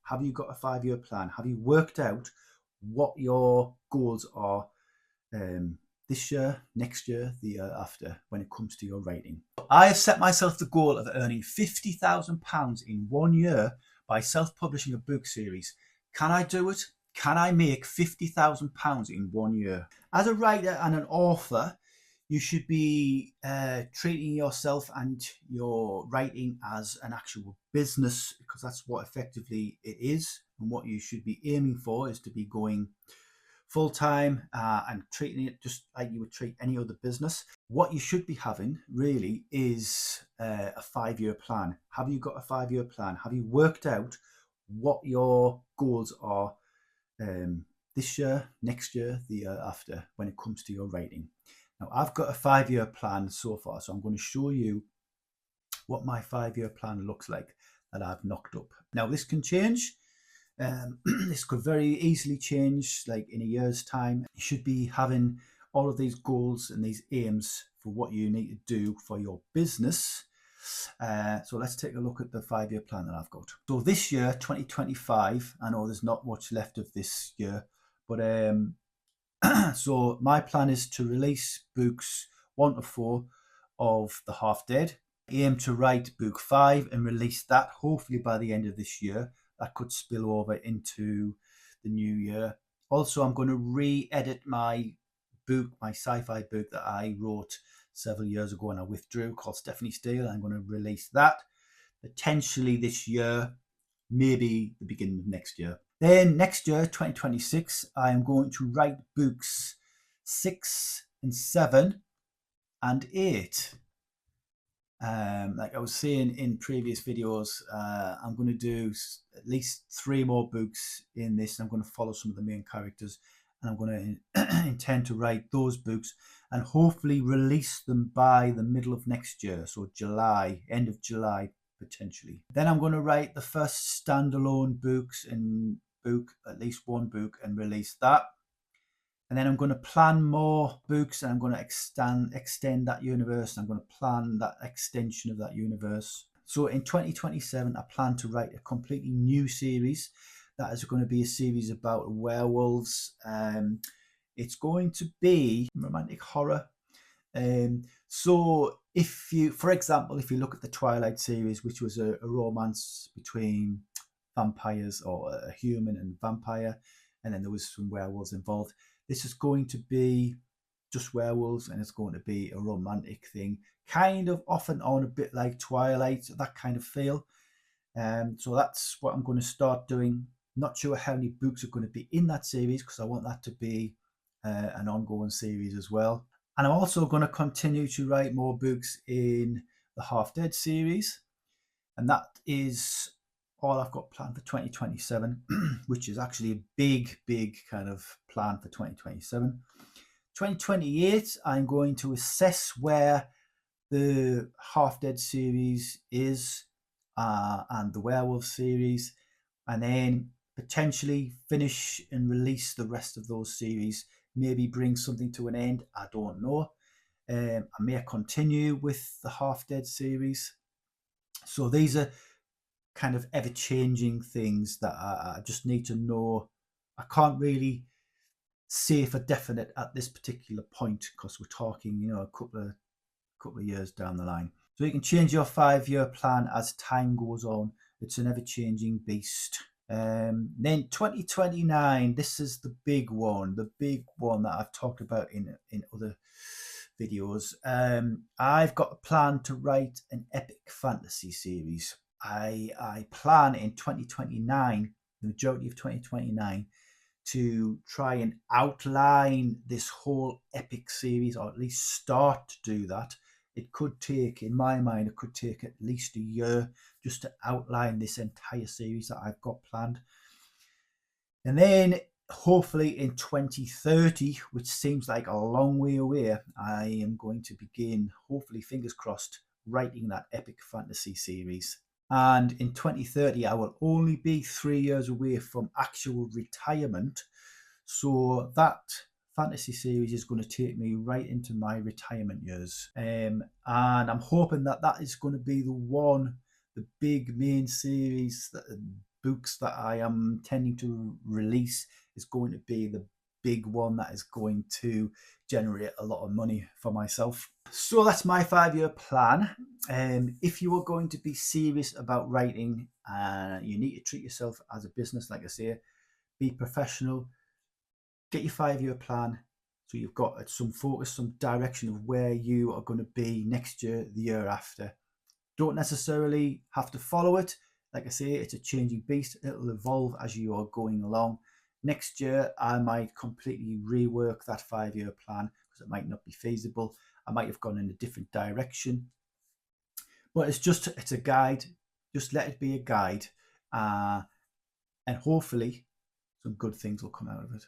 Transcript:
Have you got a 5-year plan? Have you worked out what your goals are this year, next year, the year after, when it comes to your writing? I have set myself the goal of earning £50,000 in 1 year by self-publishing a book series. Can I do it? Can I make £50,000 in 1 year? As a writer and an author, you should be treating yourself and your writing as an actual business, because that's what effectively it is. And what you should be aiming for is to be going full-time and treating it just like you would treat any other business. What you should be having really is a 5-year plan. Have you got a 5-year plan? Have you worked out what your goals are this year, next year, the year after, when it comes to your writing? Now, I've got a 5-year plan so far, so I'm going to show you what my 5-year plan looks like that I've knocked up. Now, this can change. This could very easily change, like in a year's time. You should be having all of these goals and these aims for what you need to do for your business. So let's take a look at the 5-year plan that I've got. So this year, 2025, I know there's not much left of this year, but so my plan is to release books 1 to 4 of The Half Dead. Aim to write book 5 and release that hopefully by the end of this year. That could spill over into the new year. Also, I'm going to re-edit my book, my sci-fi book that I wrote several years ago and I withdrew, called Stephanie Steele. I'm going to release that potentially this year, maybe the beginning of next year. Then next year, 2026, I am going to write books 6 and 7 and 8. Like I was saying in previous videos, I'm going to do at least 3 more books in this. I'm going to follow some of the main characters, and I'm going to intend to write those books and hopefully release them by the middle of next year, so July, end of July potentially. Then I'm going to write the first standalone books and at least 1 book and release that. And then I'm going to plan more books, and I'm going to extend that universe. I'm going to plan that extension of that universe. So in 2027, I plan to write a completely new series. That is going to be a series about werewolves. It's going to be romantic horror. So if you, for example, if you look at the Twilight series, which was a romance between vampires, or a human and vampire, and then there was some werewolves involved. This is going to be just werewolves, and it's going to be a romantic thing, kind of off and on, a bit like Twilight, that kind of feel. So that's what I'm going to start doing. Not sure how many books are going to be in that series, because I want that to be an ongoing series as well. And I'm also going to continue to write more books in the Half Dead series, and that is all I've got planned for 2027, which is actually a big kind of plan for 2027. 2028, I'm going to assess where the Half Dead series is and the Werewolf series, and then potentially finish and release the rest of those series. Maybe bring something to an end, I don't know. I may continue with the Half Dead series. So these are kind of ever-changing things that I just need to know. I can't really say for definite at this particular point, because we're talking, a couple of years down the line. So you can change your 5-year plan as time goes on. It's an ever-changing beast. Then 2029, this is the big one that I've talked about in other videos. I've got a plan to write an epic fantasy series. I plan in 2029, the majority of 2029, to try and outline this whole epic series, or at least start to do that. It could take, in my mind, it could take at least a year just to outline this entire series that I've got planned. And then hopefully in 2030, which seems like a long way away, I am going to begin, hopefully fingers crossed, writing that epic fantasy series. And in 2030, I will only be 3 years away from actual retirement. So that fantasy series is going to take me right into my retirement years. And I'm hoping that is going to be the big main series, the books that I am intending to release is going to be the big one that is going to generate a lot of money for myself. So that's my 5-year plan. If you are going to be serious about writing, you need to treat yourself as a business, like I say, be professional, get your 5-year plan, so you've got some focus, some direction of where you are going to be next year, the year after. Don't necessarily have to follow it. Like I say, it's a changing beast. It'll evolve as you are going along. Next year, I might completely rework that 5-year plan because it might not be feasible. I might have gone in a different direction. But it's a guide. Just let it be a guide. And hopefully some good things will come out of it.